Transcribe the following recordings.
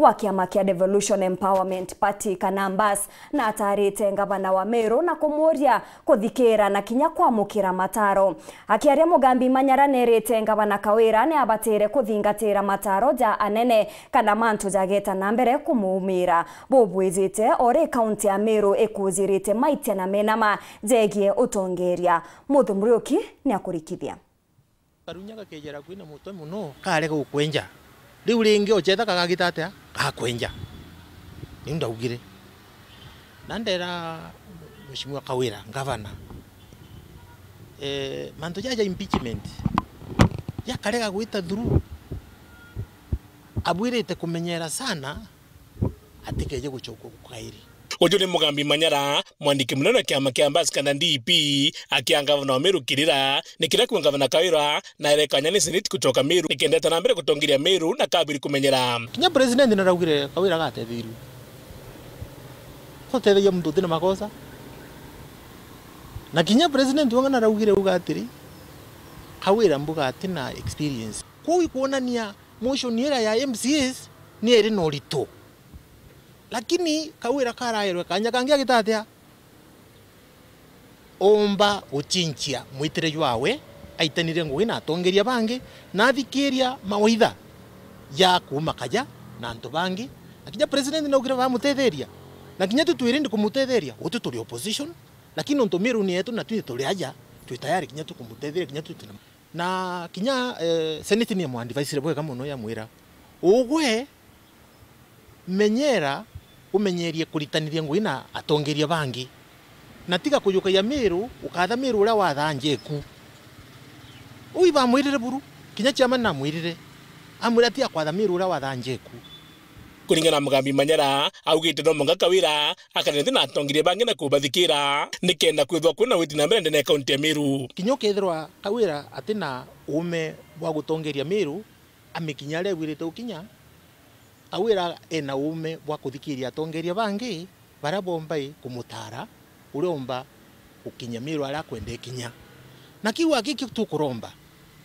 wa kiama kia Devolution Empowerment Party Kanambas na atarite ngavana wa Meru na kumuria kuthikira na kinya kwamukira mataro. Akiaria Mugambi Manyara nerite ngavana Kawira ne abatire kuthingatira mataro ja anene kana mantu jageta na mbere kumuumira. Bobwizite ore kaunti ya Meru ekuzirite maitia na menama jegie utongeria. Muthumuriuki ni akurikithia. Karunyaga kejera kwina mutwe muno kare gukwenja. Riu ringi ochetha kagagita atia gakwenja. Ni ndaugire. Nandera Mheshimiwa Kawira ngavana. Manto jaja impeachment. Ya karega gwita through. Abwirite kumenyera sana atikeje gucoka gukairi. Uyu ni Mugambi Manyara mwandiki munene kiama kia Ambassador kana DP akianga gavana wa Meru kirira nikira kwa gavana Kawira na erekanya ni senate kutoka Meru nikendeta na mbere kutongiria Meru na kabiri kumenyera kinya president naraugire Kawira gatethiru kotetheria mtu tina makosa na kinya president wanga naraugire ugatiri Kawira mbuga atina experience kwa kuonania motion era ya MCS ni eri no rito. Lakini Kawira karairwe kanya kangia gitatia omba uchinchia mwitire wawe aitanire ngugi na atongeria bangi na thikiria mawaitha ya kuma kaja na antu bangi akija president na ugira bamutetheria na kinya tutwirinde kumutetheria utu tuli opposition lakini onto Meru ni yetu na tuli aja tu tayari kinya tukumutetheria kinya tutuna na kinya senate ni mu advice rebo kama no ya mwira ugwe menyera umenyerie kuritaniria ngui na atongeria bangi na tiga kuyuka ya Meru ukatha Meru ura wathanjeku ui ba mwirire buru kinya chama na mwirire amwira tia kwatha Meru ura wathanjeku kuringana na Mugambi Manyara augite no Munga Kawira akanete na atongeria bangi na kubathikira nikenda kwithwa kuna witi na mbere ndene kaunti ya Meru kinyo kethirwa Kawira atina ume wa gutongeria Meru amikinya rewirite ukinya Kawira ena ume bwa kuthikiria atongeria bangi bara bombai kumutara uromba ukinya Meru ara kwende kinya na kiwa giki tukuromba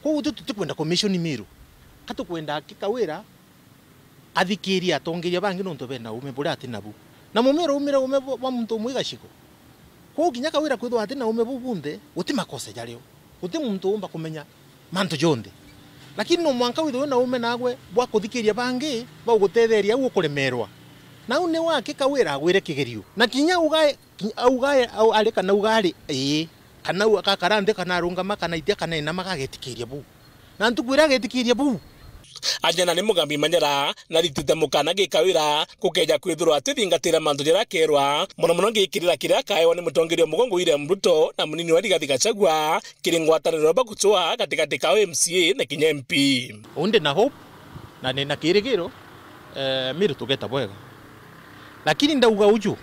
kwa utu tutikwenda commission Meru katukwenda Kawira athikiria atongeria bangi nonto bena ume bura atinabu na mumero umira ume wa muntu mwigashiko kwa kinya Kawira kwithwa atina ume bubunde uti makosa jaleo uti muntu umba kumenya manto jonde lakini no mwanka witho na ume nagwe bwa kuthikiria bangi ba gutetheria ugukuremerwa na une wake Kawira agwire kigerio na kinya ugae au aleka na ugari kana ukakarande kana rungama kana itia kana ina magagetikiria bu na ntukwira getikiria bu ajana ni Mugambi Manyara na ritite mukana gi Kawira kukeja kwithurwa atithingatira mantu jara kerwa muno ngikirira kiria kaewa ni mutongerio mugongo ire Mruto na munini wa Rigathi Gachagua kiringwataniro bakutoa katikati ka MCA na kinya MP unde na hope na nina kirigiro Meru tugeta bwega lakini ndauga uju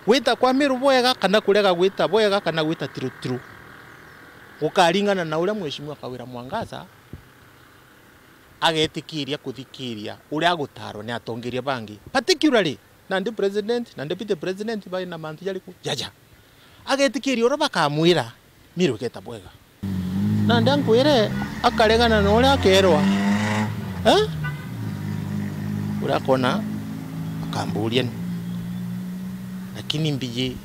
wita kwa Meru bwega kana kurega gwita bwega kana gwita tiru ukaringana na ule Mheshimiwa Kawira Mwangaza agetikiria kuthikiria uria gutaro ni atongeria bangi particularly na ndi president na deputy president bai na mantu jali ku jaja agetikiria ura bakamwira Meru geta bwega na ndankwire akaregana na uria akerwa ura kona akamburia lakini mbiji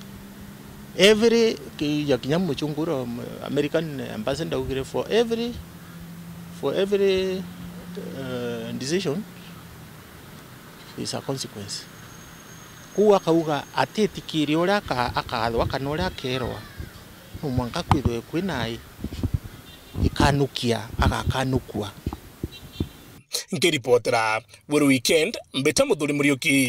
every ya kinyamu chunguro American ambassador ugire for every decision is a consequence kuwa kauga atetikiri ura akathwa kana ura akerwa no mwanka kwithwe kwinai ikanukia agakanukua ngiripotera Weekend mbeta Muthuri Muriuki.